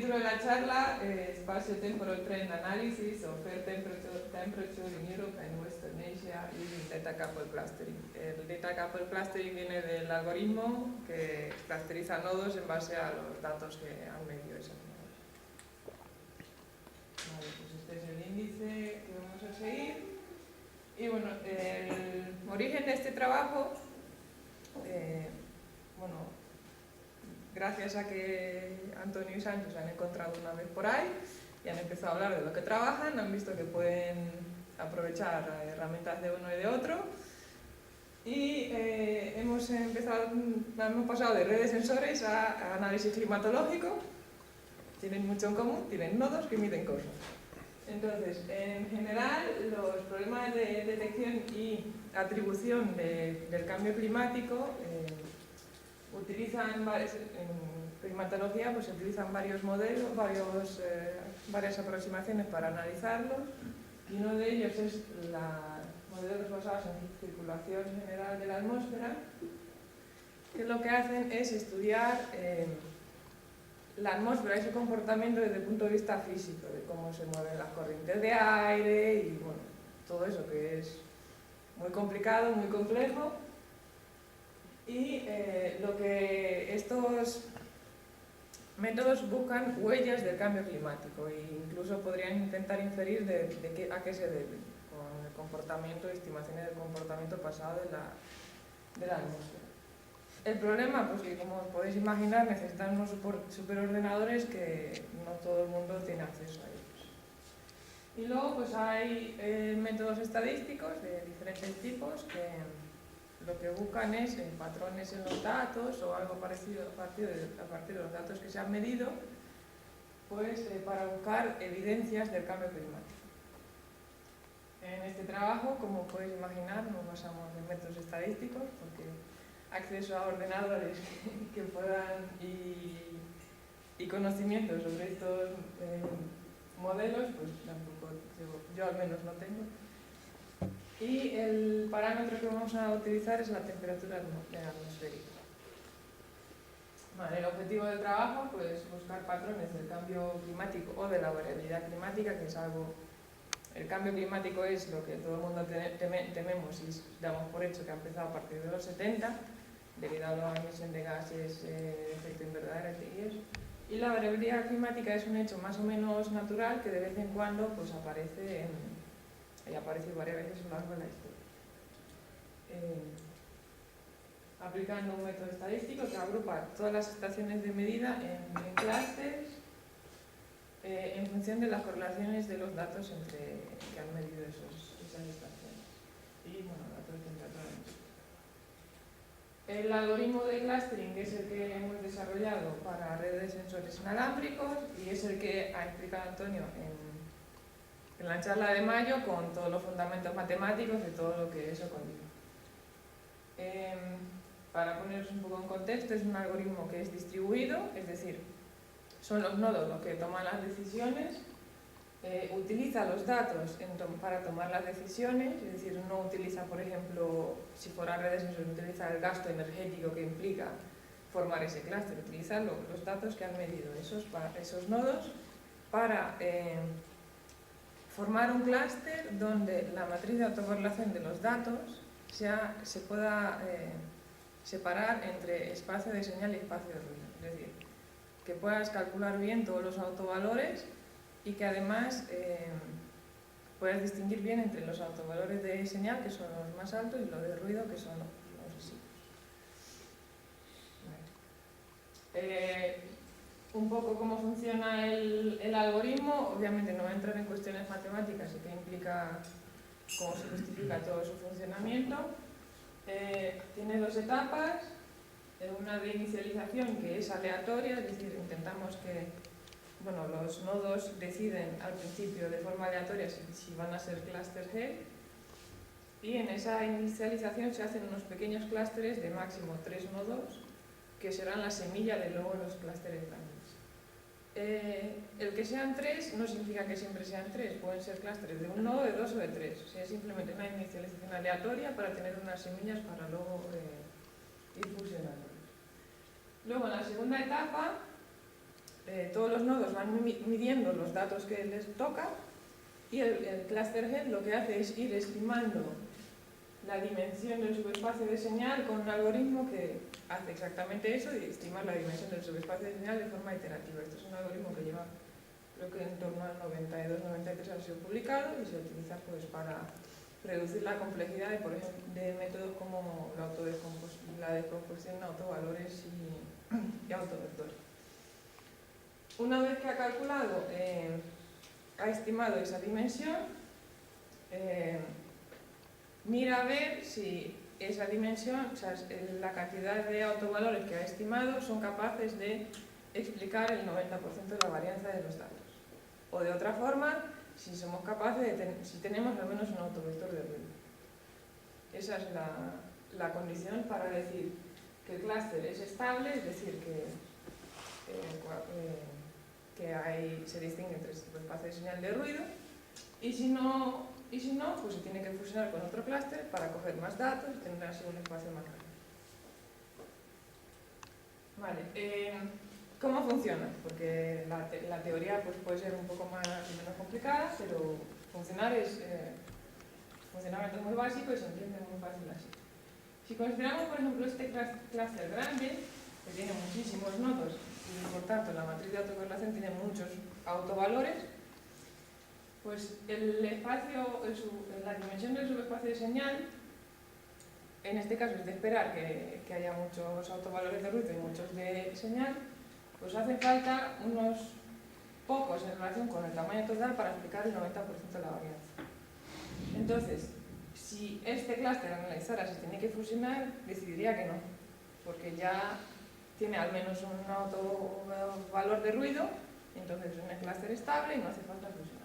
título de la charla es Spatial Temporal Trend Analysis of Air Temperature in Europe and Western Asia using Data Coupled Clustering. El Data Coupled Clustering viene del algoritmo que clusteriza nodos en base a los datos que han medido esos nodos. Vale, pues este es el índice que vamos a seguir. Y bueno, el origen de este trabajo, gracias a que Antonio y Sancho se han encontrado una vez por ahí y han empezado a hablar de lo que trabajan, han visto que pueden aprovechar herramientas de uno y de otro y hemos pasado de redes de sensores a análisis climatológico. Tienen mucho en común, tienen nodos que miden cosas. Entonces, en general, los problemas de detección y atribución del cambio climático en climatología pues se utilizan varios modelos, varias aproximaciones para analizarlos, y uno de ellos es modelos basados en circulación general de la atmósfera, que lo que hacen es estudiar la atmósfera y su comportamiento desde el punto de vista físico, de cómo se mueven las corrientes de aire y bueno, todo eso que es muy complicado, muy complejo. Y lo que estos métodos buscan huellas del cambio climático e incluso podrían intentar inferir a qué se debe con el comportamiento, estimaciones del comportamiento pasado de la atmósfera. El problema, pues que como os podéis imaginar, necesitan unos superordenadores que no todo el mundo tiene acceso a ellos. Y luego pues hay métodos estadísticos de diferentes tipos que lo que buscan es patrones en los datos o algo parecido a partir de los datos que se han medido, pues para buscar evidencias del cambio climático. En este trabajo, como podéis imaginar, nos basamos en métodos estadísticos porque acceso a ordenadores que puedan y conocimientos sobre estos modelos, pues tampoco yo al menos no tengo. Y el parámetro que vamos a utilizar es la temperatura atmosférica. Vale, el objetivo del trabajo pues buscar patrones del cambio climático o de la variabilidad climática, que es algo. El cambio climático es lo que todo el mundo tememos y damos por hecho que ha empezado a partir de los 70, debido a la emisión de gases de efecto invernadero y eso. Y la variabilidad climática es un hecho más o menos natural que de vez en cuando pues aparece varias veces a lo largo de la historia. Aplicando un método estadístico que agrupa todas las estaciones de medida en clústeres en función de las correlaciones de los datos que han medido esas estaciones y datos de temperatura. El algoritmo de clustering es el que hemos desarrollado para redes de sensores inalámbricos y es el que ha explicado Antonio en la charla de mayo, con todos los fundamentos matemáticos de todo lo que eso conlleva. Para poneros un poco en contexto, es un algoritmo que es distribuido, es decir, son los nodos los que toman las decisiones, utiliza los datos para tomar las decisiones, es decir, no utiliza, por ejemplo, si fuera redes de sensores, utiliza el gasto energético que implica formar ese clúster, utiliza los datos que han medido esos nodos para formar un clúster donde la matriz de autocorrelación de los datos se pueda separar entre espacio de señal y espacio de ruido. Es decir, que puedas calcular bien todos los autovalores y que además puedas distinguir bien entre los autovalores de señal, que son los más altos, y los de ruido, que son los residuos. Un poco cómo funciona el algoritmo. Obviamente no voy a entrar en cuestiones matemáticas y qué implica, cómo se justifica todo su funcionamiento. Tiene dos etapas, una de inicialización que es aleatoria, es decir, intentamos que los nodos deciden al principio de forma aleatoria si van a ser cluster head, y en esa inicialización se hacen unos pequeños clústeres de máximo 3 nodos que serán la semilla de luego los clústeres grandes. El que sean 3 no significa que siempre sean 3, pueden ser clústeres de un nodo, de 2 o de 3. O sea, es simplemente una inicialización aleatoria para tener unas semillas para luego ir fusionando. Luego, en la segunda etapa, todos los nodos van midiendo los datos que les toca y el cluster head lo que hace es ir estimando la dimensión del subespacio de señal con un algoritmo que hace exactamente eso y estimar la dimensión del subespacio de señal de forma iterativa. Este es un algoritmo que lleva, creo que en torno al 92-93 ha sido publicado y se utiliza pues para reducir la complejidad de, por ejemplo, de métodos como la descomposición de autovalores y autovectores. Una vez que ha calculado, ha estimado esa dimensión, mira a ver si esa dimensión, o sea, la cantidad de autovalores que ha estimado son capaces de explicar el 90% de la varianza de los datos. O de otra forma, si somos capaces si tenemos al menos un autovector de ruido. Esa es la condición para decir que el clúster es estable, es decir, se distingue entre subespacio de señal de ruido, y si no, pues se tiene que fusionar con otro clúster para coger más datos y tener así un espacio más grande. Vale, ¿cómo funciona? Porque la teoría pues, puede ser un poco más o menos complicada, pero funcionamiento es muy básico y se entiende muy fácil así. Si consideramos, por ejemplo, este clúster grande, que tiene muchísimos nodos y por tanto la matriz de autocorrelación tiene muchos autovalores, pues la dimensión del subespacio de señal, en este caso es de esperar que haya muchos autovalores de ruido y muchos de señal, pues hace falta unos pocos en relación con el tamaño total para explicar el 90% de la varianza. Entonces, si este clúster analizara si tiene que fusionar, decidiría que no, porque ya tiene al menos un autovalor de ruido, entonces es un clúster estable y no hace falta fusionarse.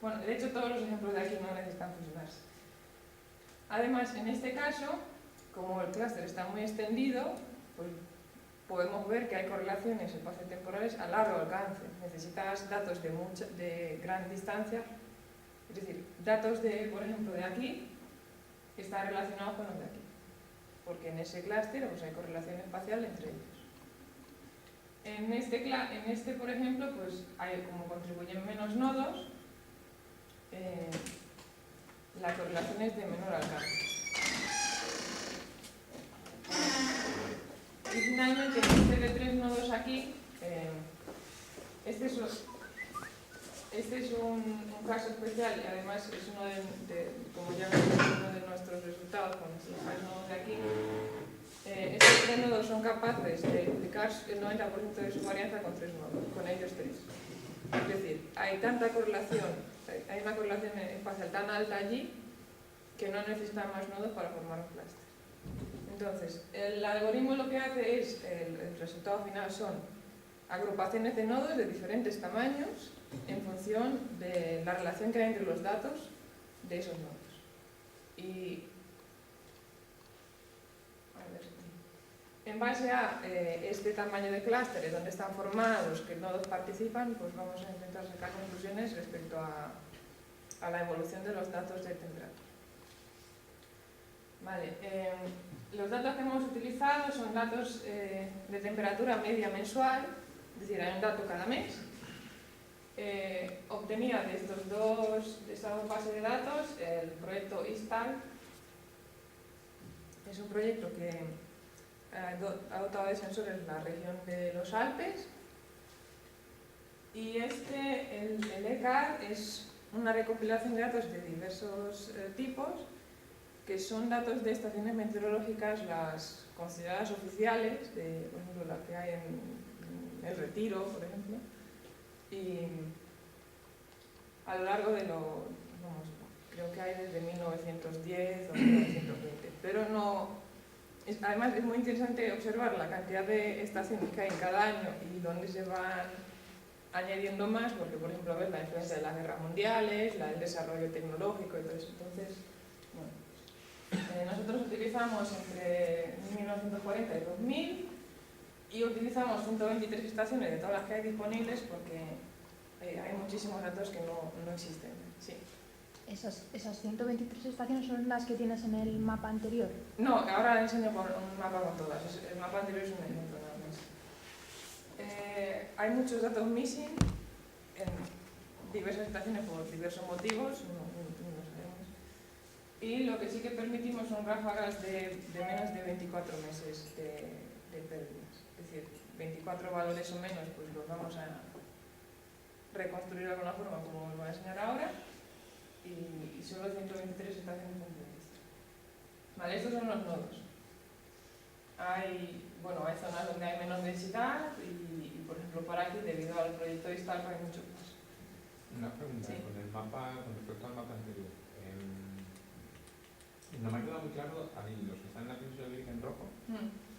Bueno, de hecho todos los ejemplos de aquí no necesitan fusionarse. Además, en este caso, como el clúster está muy extendido, pues podemos ver que hay correlaciones espaciotemporales a largo alcance. Necesitas datos de gran distancia, es decir, datos por ejemplo, de aquí, están relacionados con los de aquí, porque en ese clúster pues, hay correlación espacial entre ellos. En este, por ejemplo, pues como contribuyen menos nodos, la correlación es de menor alcance. Y finalmente, en este de 3 nodos aquí, este es un caso especial y además es como ya veis, uno de nuestros resultados con los 6 nodos de aquí. Estos 3 nodos son capaces de explicar el 90% de su varianza con 3 nodos, con ellos 3. Es decir, hay una correlación espacial tan alta allí que no necesitan más nodos para formar un clúster. Entonces, el algoritmo lo que hace es, el resultado final son agrupaciones de nodos de diferentes tamaños en función de la relación que hay entre los datos de esos nodos. Y en base a este tamaño de clústeres, donde están formados, qué nodos participan, pues vamos a intentar sacar conclusiones respecto a la evolución de los datos de temperatura. Vale, los datos que hemos utilizado son datos de temperatura media mensual, es decir, hay un dato cada mes. Obtenía de estas dos bases de datos el proyecto ISTAR. Es un proyecto que ha dotado de sensores la región de los Alpes. Y el ECAR es una recopilación de datos de diversos tipos, que son datos de estaciones meteorológicas, las consideradas oficiales, por ejemplo, la que hay en El Retiro, por ejemplo, y a lo largo de creo que hay desde 1910 o 1920, pero además es muy interesante observar la cantidad de estaciones que hay en cada año y dónde se van añadiendo más, porque por ejemplo ves la influencia de las guerras mundiales, el desarrollo tecnológico y todo eso. Entonces, nosotros utilizamos entre 1940 y 2000 y utilizamos 123 estaciones de todas las que hay disponibles porque hay muchísimos datos que no existen. Sí. ¿Esas 123 estaciones son las que tienes en el mapa anterior? No, ahora enseño un mapa con todas. El mapa anterior es un ejemplo nada más. hay muchos datos missing en diversas estaciones por diversos motivos, no lo sabemos. Y lo que sí que permitimos son ráfagas de menos de 24 meses de pérdidas. Es decir, 24 valores o menos, pues los vamos a reconstruir de alguna forma, como os voy a enseñar ahora, y solo 123 estaciones puntualistas. Vale, estos son los nodos. Hay zonas donde hay menos densidad y, por ejemplo, por aquí, debido al proyecto de Istalco, hay mucho más. Una pregunta, Sí. con el mapa, con respecto al mapa anterior. No me ha quedado muy claro, ahí los que están en la península ibérica en rojo,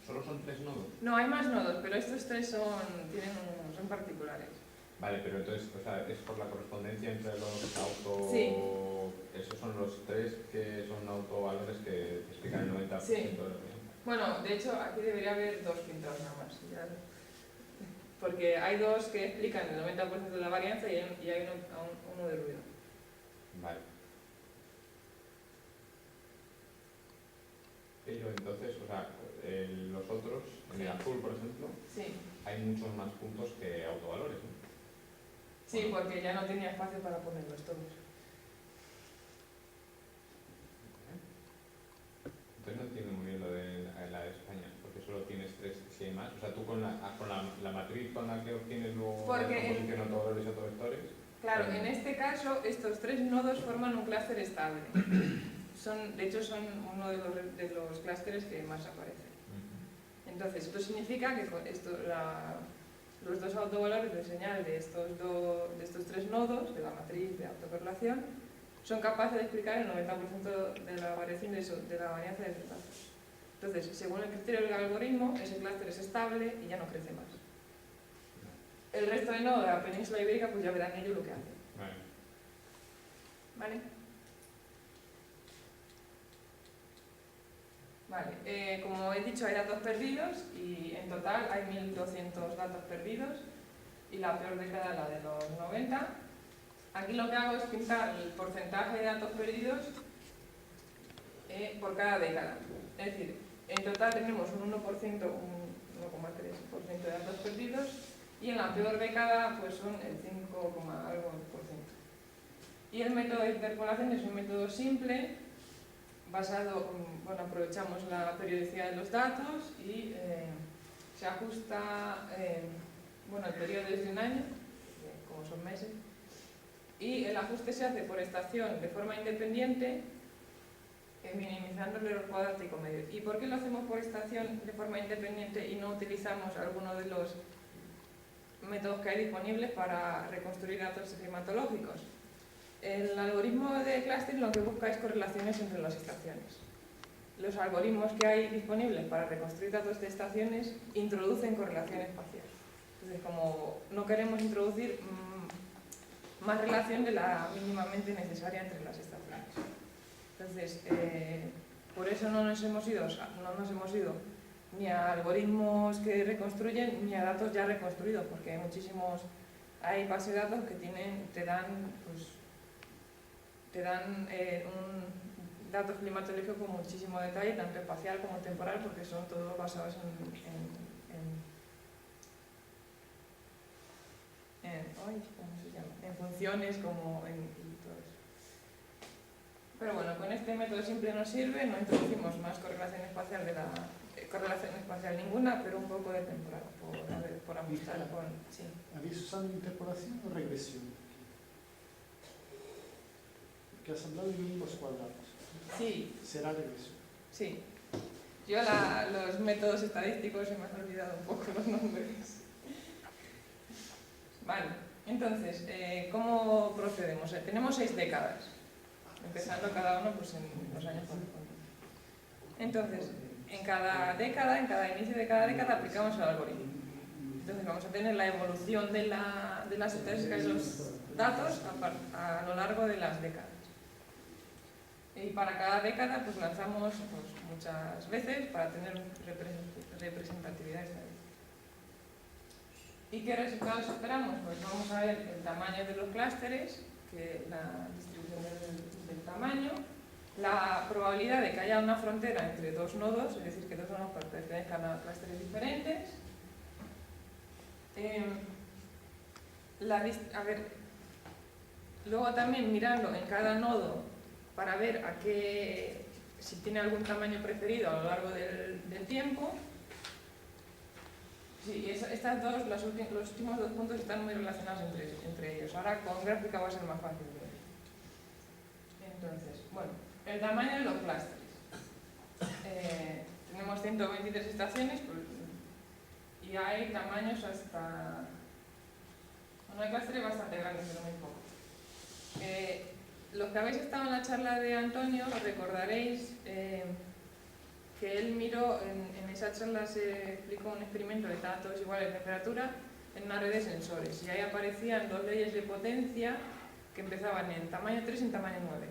solo son 3 nodos. No, hay más nodos, pero estos 3 son particulares. Vale, pero entonces, o sea, es por la correspondencia entre los auto... Sí. Esos son los 3 que son autovalores que explican el 90% Sí. de lo que... Bueno, de hecho, aquí debería haber 2 filtros nada más. Porque hay 2 que explican el 90% de la varianza y hay uno de ruido. Vale. Pero entonces, o sea, los otros, en el azul, por ejemplo, Sí. hay muchos más puntos que autovalores, ¿no? Sí, porque ya no tenía espacio para ponerlos todos. Entonces no entiendo muy bien lo de la de España, porque solo tienes 3, si hay más. O sea, tú con la matriz con la que obtienes luego la composición de autovalores y autovectores... Claro, en este caso, estos 3 nodos forman un clúster estable. De hecho, son uno de los clústeres que más aparecen. Entonces, esto significa que los 2 autovalores de señal de estos 3 nodos, de la matriz de autocorrelación, son capaces de explicar el 90% de la variación de la varianza de esos datos. Entonces, según el criterio del algoritmo, ese clúster es estable y ya no crece más. El resto de nodos de la península ibérica, pues ya verán ellos lo que hacen. ¿Vale? Vale, como he dicho, hay datos perdidos y en total hay 1200 datos perdidos y la peor década la de los 90. Aquí lo que hago es pintar el porcentaje de datos perdidos por cada década. Es decir, en total tenemos un 1%, un 1,3% de datos perdidos y en la peor década pues son el 5, algo por ciento. Y el método de interpolación es un método simple, basado, aprovechamos la periodicidad de los datos y se ajusta, el periodo es de un año, como son meses, y el ajuste se hace por estación de forma independiente, minimizando el error cuadrático medio. ¿Y por qué lo hacemos por estación de forma independiente y no utilizamos alguno de los métodos que hay disponibles para reconstruir datos climatológicos? El algoritmo de clustering lo que busca es correlaciones entre las estaciones. Los algoritmos que hay disponibles para reconstruir datos de estaciones introducen correlación espacial. Entonces, como no queremos introducir más relación de la mínimamente necesaria entre las estaciones. Entonces, por eso no nos hemos ido ni a algoritmos que reconstruyen ni a datos ya reconstruidos, porque hay bases de datos que te dan un dato climatológico con muchísimo detalle, tanto espacial como temporal, porque son todos basados en funciones como y todo eso. Pero bueno, con este método simple nos sirve, no introducimos más correlación espacial ninguna, pero un poco de temporal, por ajustar. Sí. ¿Habéis usado interpolación o regresión? Porque has hablado de mínimos cuadrados. Sí. ¿Será regresión? Sí. Yo los métodos estadísticos se me han olvidado un poco los nombres. Vale, entonces, ¿cómo procedemos? Tenemos 6 décadas, empezando cada uno pues, en los años correspondientes. Entonces, en cada inicio de cada década aplicamos el algoritmo. Entonces vamos a tener la evolución de las estadísticas de los datos a lo largo de las décadas. Y para cada década pues lanzamos muchas veces para tener representatividad estadística. ¿Y qué resultados esperamos? Pues vamos a ver el tamaño de los clústeres, la distribución del tamaño, la probabilidad de que haya una frontera entre 2 nodos, es decir, que 2 nodos pertenezcan a clústeres diferentes, A ver, luego también mirarlo en cada nodo para ver si tiene algún tamaño preferido a lo largo del tiempo. Sí, estas dos, los últimos dos puntos están muy relacionados entre ellos. Ahora con gráfica va a ser más fácil de ver. Entonces, bueno, el tamaño de los clústeres. Tenemos 123 estaciones y hay tamaños hasta... Bueno, hay clústeres bastante grandes, pero muy pocos. Los que habéis estado en la charla de Antonio, recordaréis que él miró, en esa charla se explicó un experimento de datos iguales de temperatura en una red de sensores y ahí aparecían dos leyes de potencia que empezaban en tamaño 3 y en tamaño 9.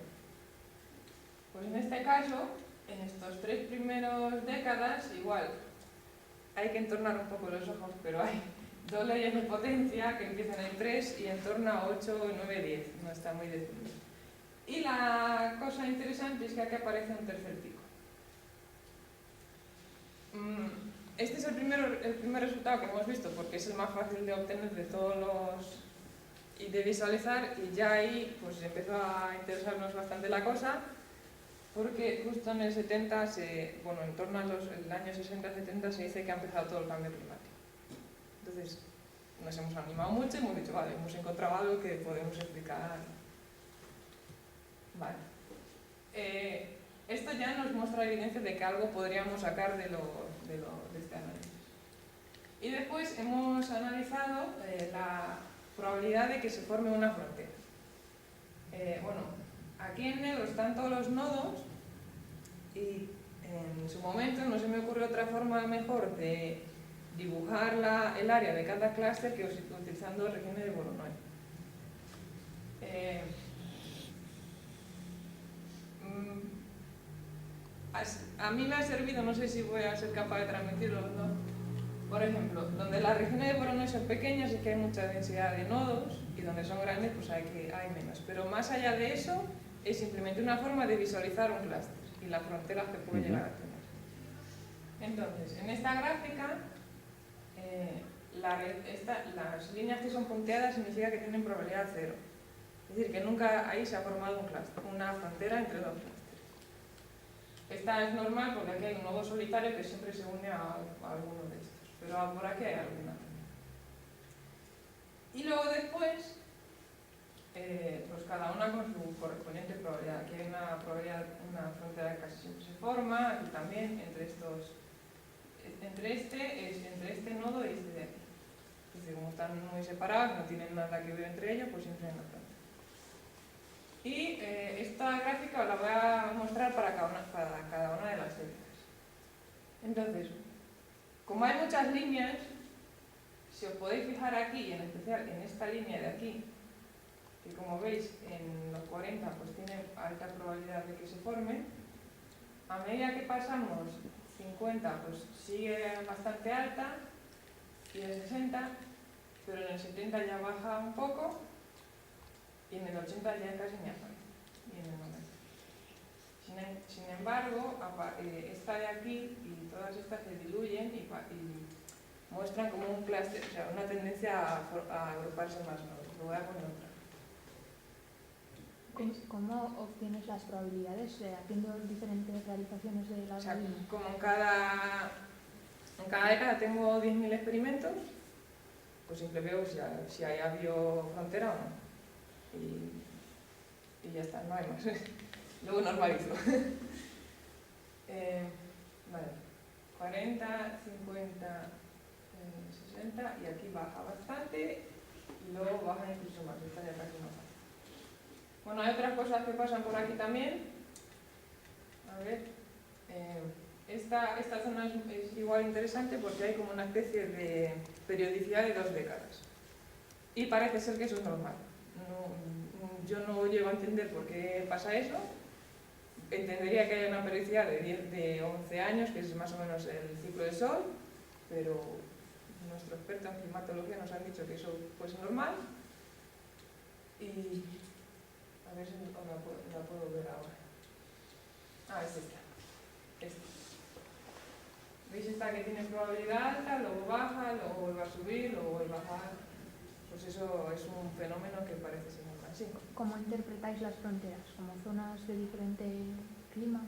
Pues en este caso, en estos 3 primeros décadas, igual, hay que entornar un poco los ojos, pero hay dos leyes de potencia que empiezan en 3 y en torno a 8, 9, 10, no está muy definido. Y la cosa interesante es que aquí aparece un tercer pico. Este es el primer resultado que hemos visto porque es el más fácil de obtener de todos los y de visualizar, y ya ahí pues empezó a interesarnos bastante la cosa porque justo en el 70, en torno al año 60-70 se dice que ha empezado todo el cambio climático. Entonces nos hemos animado mucho y hemos dicho, vale, hemos encontrado algo que podemos explicar. Vale. Esto ya nos muestra evidencia de que algo podríamos sacar de este análisis. Y después hemos analizado la probabilidad de que se forme una frontera. Aquí en negro están todos los nodos y en su momento no se me ocurrió otra forma mejor de dibujar el área de cada clúster que utilizando regiones de Voronoi. A mí me ha servido, no sé si voy a ser capaz de transmitirlo o no. Por ejemplo, donde las regiones de Voronoi son pequeñas es que hay mucha densidad de nodos y donde son grandes pues hay menos. Pero más allá de eso es simplemente una forma de visualizar un clúster y las fronteras que puede llegar a tener. Entonces, en esta gráfica, las líneas que son punteadas significa que tienen probabilidad 0. Es decir, que nunca ahí se ha formado un clúster, una frontera entre dos clústeres. Esta es normal porque aquí hay un nodo solitario que siempre se une a alguno de estos, pero por aquí hay alguna. Y luego después, pues cada una con su correspondiente probabilidad. Aquí hay una frontera que casi siempre se forma, aquí también, entre este nodo y este de aquí. Es decir, como están muy separados, no tienen nada que ver entre ellos, pues siempre hay una frontera. Y esta gráfica os la voy a mostrar para cada una de las células. Entonces, como hay muchas líneas, si os podéis fijar aquí, en especial en esta línea de aquí, que como veis en los 40 pues tiene alta probabilidad de que se forme, a medida que pasamos 50 pues sigue bastante alta, y en 60, pero en el 70 ya baja un poco, y en el 80 ya casi ni aparece, y en el 90. Sin embargo, esta de aquí y todas estas se diluyen y muestran como un clúster, o sea, una tendencia a agruparse más nodos. Lo voy a poner otra. ¿Cómo obtienes las probabilidades haciendo diferentes realizaciones de las líneas? Como en cada década tengo 10.000 experimentos, pues siempre veo si ha habido frontera o no. Y ya está, no hay más. Luego normalizo. Vale, 40, 50, 60 y aquí baja bastante y luego baja incluso más, esta ya casi no baja. Bueno, hay otras cosas que pasan por aquí también. A ver, esta zona es igual interesante porque hay como una especie de periodicidad de 2 décadas. Y parece ser que eso es normal. Yo no llego a entender por qué pasa eso. Entendería que haya una periodicidad de 11 años, que es más o menos el ciclo del Sol, pero nuestros expertos en climatología nos han dicho que eso pues, es normal. Y a ver si la puedo ver ahora. Ah, es esta. ¿Veis esta que tiene probabilidad alta, luego baja, luego vuelve a subir, luego vuelve a bajar? pues eso es un fenómeno que parece ser así. ¿Cómo interpretáis las fronteras? ¿Como zonas de diferente clima?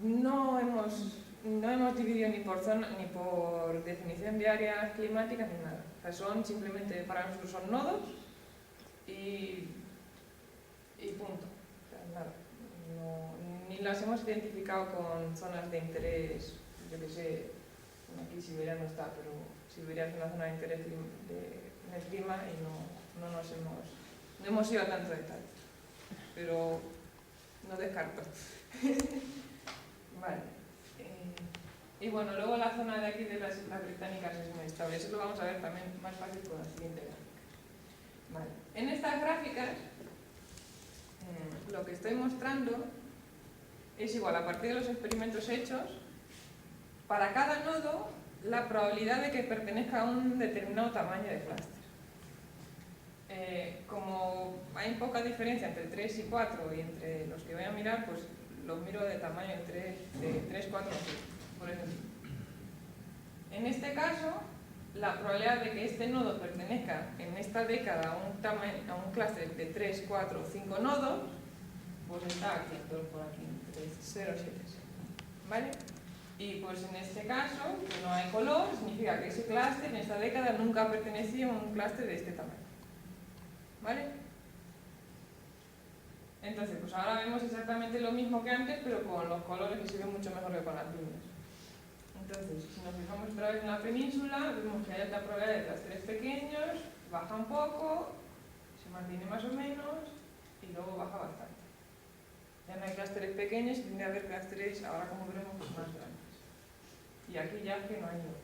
No hemos dividido ni por zona, ni por definición de áreas climáticas ni nada. O sea, son simplemente, para nosotros son nodos y punto. O sea, nada. Ni las hemos identificado con zonas de interés, yo que sé, aquí Siberia no está, pero Siberia es una zona de interés en el clima y no hemos ido a tanto detalle. Pero no descarto. Vale. Y bueno, luego la zona de aquí de las Islas Británicas es muy estable. Eso lo vamos a ver también más fácil con la siguiente gráfica. Vale. En estas gráficas, lo que estoy mostrando es igual a partir de los experimentos hechos. Para cada nodo, la probabilidad de que pertenezca a un determinado tamaño de clúster. Como hay poca diferencia entre 3 y 4 y entre los que voy a mirar, pues los miro de tamaño de 3, 4 o 5, por ejemplo. En este caso, la probabilidad de que este nodo pertenezca en esta década a un clúster de 3, 4 o 5 nodos, pues está aquí, por aquí, entre 0 y 7. ¿Vale? Y pues en este caso, que no hay color, significa que ese clúster en esta década nunca ha pertenecido a un clúster de este tamaño. ¿Vale? Entonces, pues ahora vemos exactamente lo mismo que antes, pero con los colores que se ven mucho mejor que con las líneas. Entonces, si nos fijamos otra vez en la península, vemos que hay alta probabilidad de clústeres pequeños, baja un poco, se mantiene más o menos y luego baja bastante. Ya no hay clústeres pequeños y tiende a haber clústeres, ahora como veremos, pues más grandes. Y aquí ya es que no hay nada.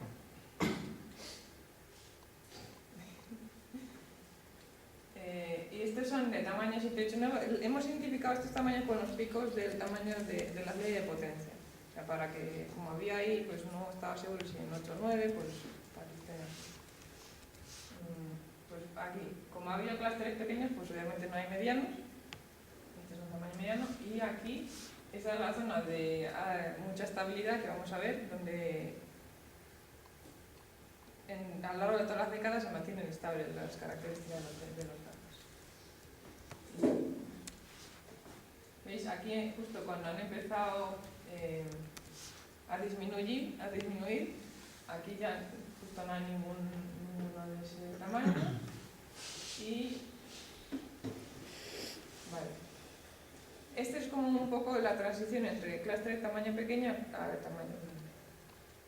Y estos son de tamaño 7, 8, 9. Hemos identificado estos tamaños con los picos del tamaño de la ley de potencia. O sea, para que, como había ahí, pues no estaba seguro si en 8 o 9, pues para que estén así. Pues aquí, como ha habido clústeres pequeños, pues obviamente no hay medianos. Este es un tamaño mediano. Y aquí, esa es la zona de mucha estabilidad que vamos a ver, donde a lo largo de todas las décadas se mantienen estables las características de los datos. ¿Veis? Aquí, justo cuando han empezado a disminuir, aquí ya justo no hay ninguno de ese tamaño. Y vale. Este es como un poco la transición entre clúster de tamaño pequeño a tamaño grande.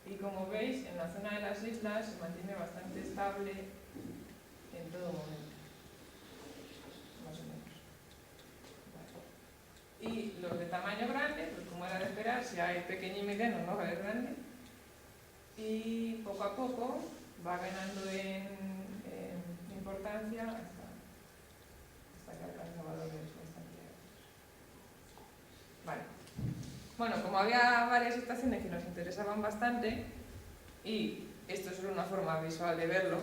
Y como veis, en la zona de las islas se mantiene bastante estable en todo momento. Más o menos. Vale. Y los de tamaño grande, pues como era de esperar, si hay pequeño y mediano no va a haber grande. Y poco a poco va ganando en importancia hasta que alcanza valores bastante altos. Vale. Bueno, como había varias estaciones que nos interesaban bastante, y esto es una forma visual de verlo,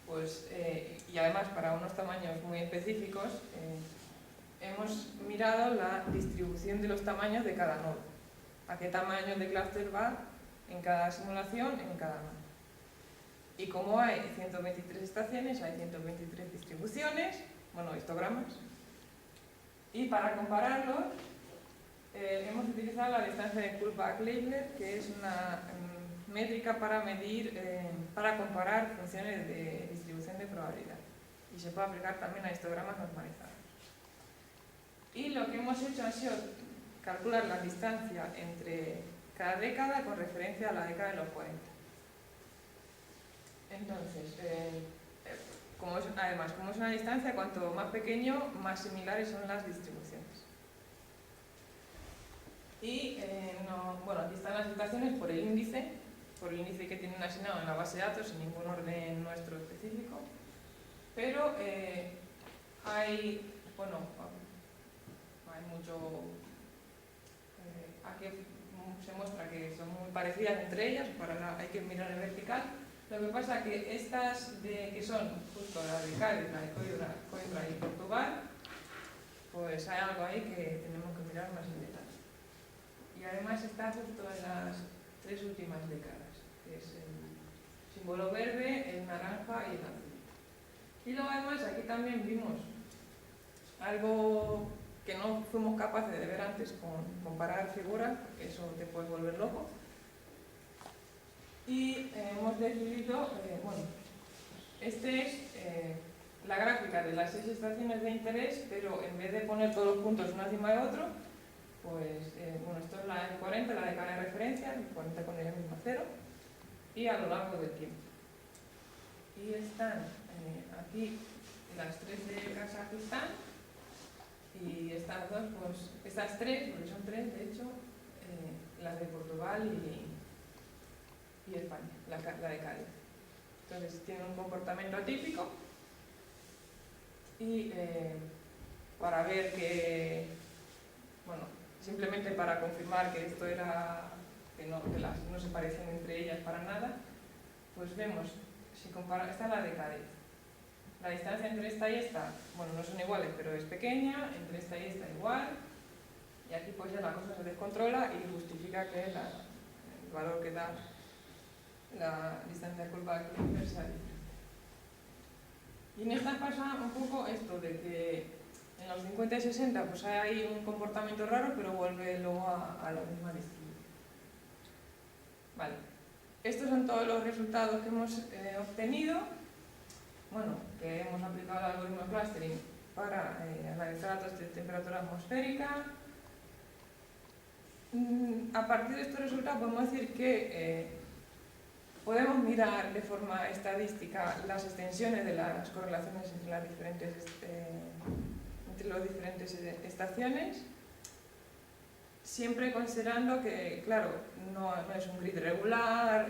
pues, y además para unos tamaños muy específicos, hemos mirado la distribución de los tamaños de cada nodo. A qué tamaño de clúster va en cada simulación, en cada nodo. Y como hay 123 estaciones, hay 123 distribuciones, bueno, histogramas, y para compararlos, hemos utilizado la distancia de Kullback-Leibler, que es una métrica para medir, para comparar funciones de distribución de probabilidad. Y se puede aplicar también a histogramas normalizados. Y lo que hemos hecho ha sido calcular la distancia entre cada década con referencia a la década de los 40. Entonces, además, como es una distancia, cuanto más pequeño, más similares son las distribuciones. Y bueno, aquí están las estaciones por el índice que tienen asignado en la base de datos, sin ningún orden nuestro específico. Pero hay mucho. Aquí se muestra que son muy parecidas entre ellas, hay que mirar en vertical. Lo que pasa es que estas que son justo la de Cádiz, la de Coimbra y Portugal, pues hay algo ahí que tenemos que mirar más en detalle. Y además está justo en las 3 últimas décadas, que es el símbolo verde, el naranja y el azul. Y luego además aquí también vimos algo que no fuimos capaces de ver antes con comparar figuras, porque eso te puede volver loco. Y hemos decidido, bueno, este es la gráfica de las 6 estaciones de interés, pero en vez de poner todos los puntos uno encima de otro, pues, bueno, esto es la M40, la de cada referencia, el 40 con ella misma 0, y a lo largo del tiempo. Y están aquí las 3 de Kazajistán, y estas dos, pues, estas 3, porque son 3 de hecho, las de Portugal y España, la de Cádiz. Entonces tienen un comportamiento atípico y para ver que, bueno, simplemente para confirmar que esto era, que no se parecen entre ellas para nada, pues vemos, si comparamos, esta es la de Cádiz. La distancia entre esta y esta, bueno, no son iguales, pero es pequeña, entre esta y esta igual, y aquí pues ya la cosa se descontrola y justifica que el valor que da la distancia de curva aquí sea diferente. Y en esta pasa un poco esto de que en los 50 y 60 pues hay un comportamiento raro, pero vuelve luego a la misma distribución. Vale. Estos son todos los resultados que hemos obtenido. Bueno, que hemos aplicado el algoritmo de clustering para analizar datos de temperatura atmosférica. A partir de estos resultados podemos decir que podemos mirar de forma estadística las extensiones de las correlaciones entre las diferentes estaciones, siempre considerando que, claro, no es un grid regular,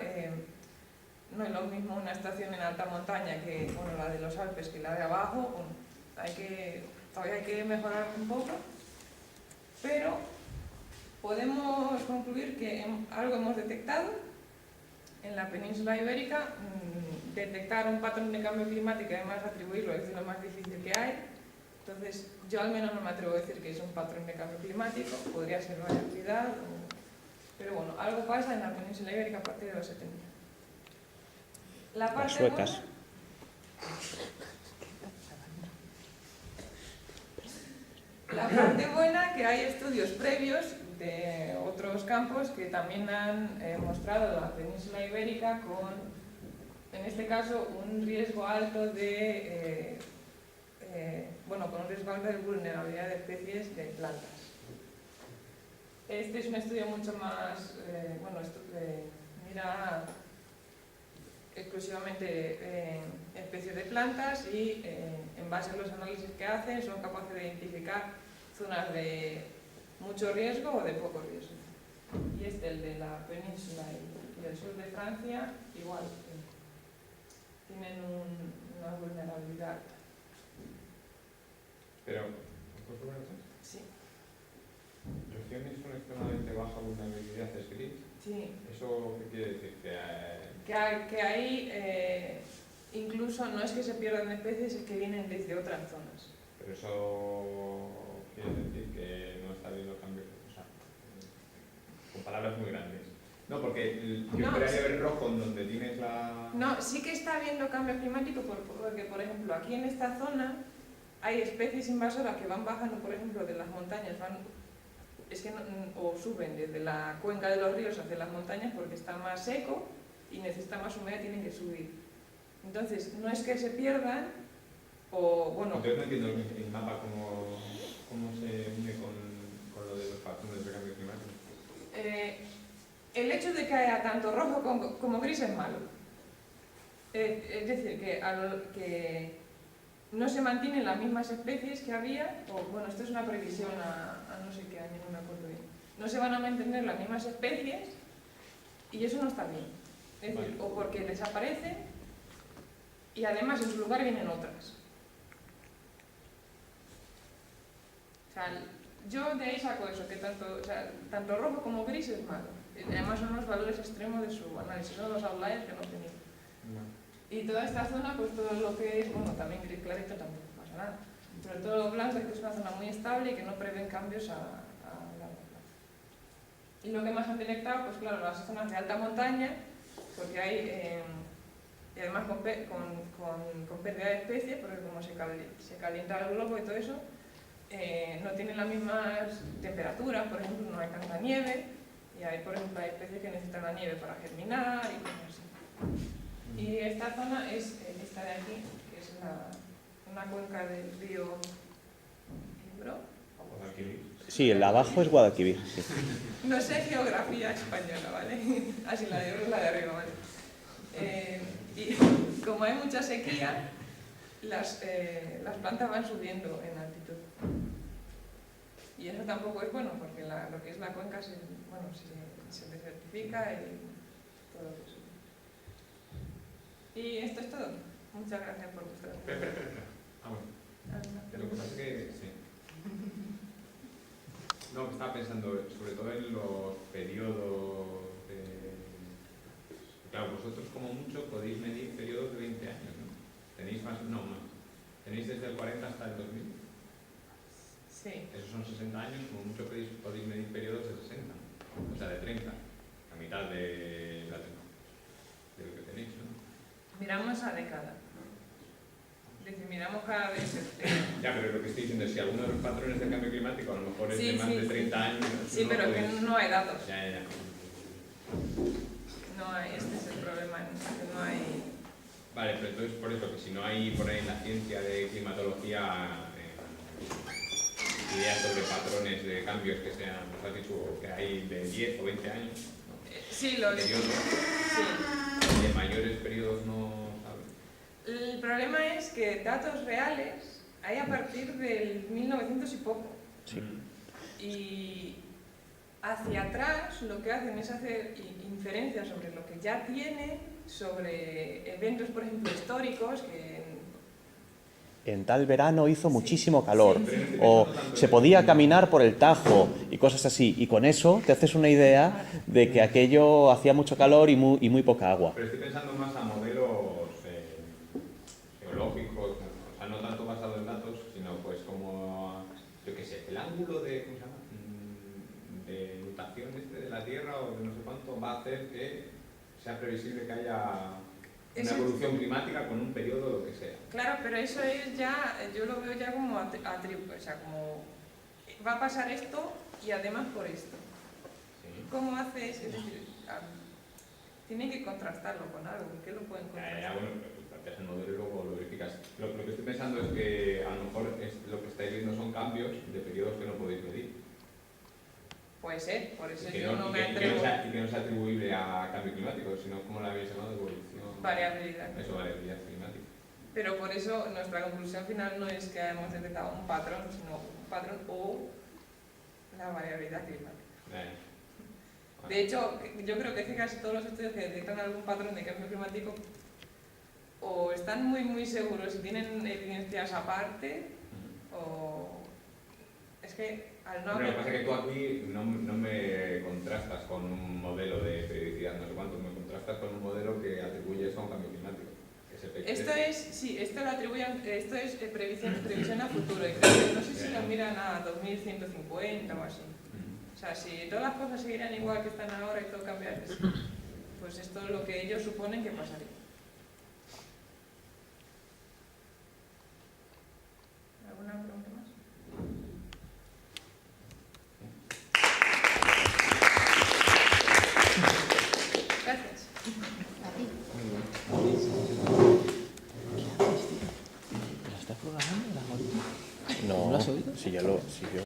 no es lo mismo una estación en alta montaña que, bueno, la de los Alpes que la de abajo. Bueno, todavía hay que mejorar un poco, pero podemos concluir que algo hemos detectado en la península ibérica. Detectar un patrón de cambio climático y además atribuirlo es lo más difícil que hay. Entonces, yo al menos no me atrevo a decir que es un patrón de cambio climático, podría ser variabilidad, pero bueno, algo pasa en la península ibérica a partir de los 70. La parte suecas. La parte buena, que hay estudios previos de otros campos que también han mostrado la península ibérica con, en este caso, un riesgo alto de, con un riesgo alto de vulnerabilidad de especies de plantas. Este es un estudio mucho más, mira exclusivamente especies de plantas y en base a los análisis que hacen son capaces de identificar zonas de mucho riesgo o de poco riesgo. Y el de la península y el sur de Francia, igual, tienen una vulnerabilidad alta. Pero, ¿puedo poner eso? Sí. Regiones con extremadamente baja vulnerabilidad es gris. Sí. ¿Eso qué quiere decir? Que ahí incluso no es que se pierdan especies, es que vienen desde otras zonas. Pero eso quiere decir que no está habiendo cambios, o sea, con palabras muy grandes. No, porque yo esperaría ver rojo en donde tienes la... No, sí que está habiendo cambio climático porque, por ejemplo, aquí en esta zona hay especies invasoras que van bajando, por ejemplo, de las montañas, o suben desde la cuenca de los ríos hacia las montañas porque está más seco y necesita más humedad, tienen que subir. Entonces, no es que se pierdan, o bueno... Entonces no entiendo el mapa cómo se une con lo de los patrones de cambio climático. El hecho de que haya tanto rojo como gris es malo. Es decir, que no se mantienen las mismas especies que había, esto es una previsión a no sé qué año, no me acuerdo bien. No se van a mantener las mismas especies y eso no está bien. Es decir, o porque desaparecen y además en su lugar vienen otras. O sea, yo de ahí saco eso, que tanto rojo como gris es malo. Además son los valores extremos de su análisis, son los outliers que hemos tenido. Y toda esta zona, pues todo lo que es, también gris clarito tampoco pasa nada. Pero todo lo blanco es que es una zona muy estable y que no prevén cambios a largo plazo. Y lo que más han detectado, pues claro, las zonas de alta montaña, porque hay y además con pérdida de especies, porque como se calienta el globo y todo eso, no tienen las mismas temperaturas, por ejemplo, no hay tanta nieve, y hay, por ejemplo, hay especies que necesitan la nieve para germinar y cosas así. Y esta zona es esta de aquí, que es una cuenca del río Ebro. Sí, el de abajo es Guadalquivir. Sí. No sé geografía española, ¿vale? Así la de Ebro es la de arriba, ¿vale? Y como hay mucha sequía, las plantas van subiendo en altitud. Y eso tampoco es bueno, porque lo que es la cuenca se desertifica y todo eso. Y esto es todo. Muchas gracias por vuestra atención. Espera. Ah, bueno. Lo que pasa es que, sí. No, estaba pensando sobre todo en los periodos de... Claro, vosotros como mucho podéis medir periodos de 20 años, ¿no? Tenéis más, no más. Tenéis desde el 40 hasta el 2000. Sí. Esos son 60 años, como mucho podéis medir periodos de 60, o sea, de 30, la mitad de lo que tenéis, ¿no? Miramos a década. Es decir, miramos cada vez. Ya, pero lo que estoy diciendo es si alguno de los patrones del cambio climático a lo mejor es Sí, de más sí, de 30 sí. años. Sí, no pero podéis... que no hay datos. Ya. No hay, este es el problema, que no hay... Vale, pero entonces por eso que si no hay por ahí en la ciencia de climatología ideas sobre patrones de cambios que sean, nos has dicho, que hay de 10 o 20 años, ¿no? Sí, lo Periodos, sí. de mayores periodos no sabes. El problema es que datos reales hay a partir del 1900 y poco. Sí. Y hacia atrás lo que hacen es hacer inferencias sobre lo que ya tienen, sobre eventos, por ejemplo, históricos, que... En tal verano hizo muchísimo calor, Sí. o se podía caminar por el Tajo y cosas así, y con eso te haces una idea de que aquello hacía mucho calor y muy poca agua. Pero estoy pensando más a modelos geológicos, o sea, no tanto basado en datos, sino pues como, yo qué sé, el ángulo de, ¿cómo se llama? De nutación de la Tierra o de no sé cuánto va a hacer que sea previsible que haya una evolución climática con un periodo lo que sea. Claro, pero eso es ya, yo lo veo ya como o sea, como va a pasar esto y además por esto. Sí. ¿Cómo haces? Es decir, tienen que contrastarlo con algo, ¿con qué lo pueden contrastar? Bueno, planteas el modelo y luego lo verificas. Lo que estoy pensando es que a lo mejor lo que estáis viendo son cambios de periodos que no podéis medir. Puede ser, por eso Y yo no me que atrevo. y que no es atribuible a cambio climático, sino como la habéis llamado, evolución. Variabilidad. Eso, variabilidad climática. Pero por eso nuestra conclusión final no es que hayamos detectado un patrón, sino un patrón o la variabilidad climática. Vale. De hecho, yo creo que casi todos los estudios que detectan algún patrón de cambio climático o están muy seguros y tienen evidencias aparte, o es que al no Lo que haber... pasa es que tú aquí no me contrastas con un modelo de periodicidad, no sé cuánto, me contrastas con un modelo que atribuye eso a un cambio climático. Esto es, sí, esto lo atribuyen, esto es previsión a futuro, y creo que no sé si lo miran a 2150 o así. O sea, si todas las cosas seguirían igual que están ahora y todo cambiaría, pues esto es lo que ellos suponen que pasaría. ¿Alguna pregunta más? Gracias. ¿La estás programando? ¿No lo has No, oído? si yo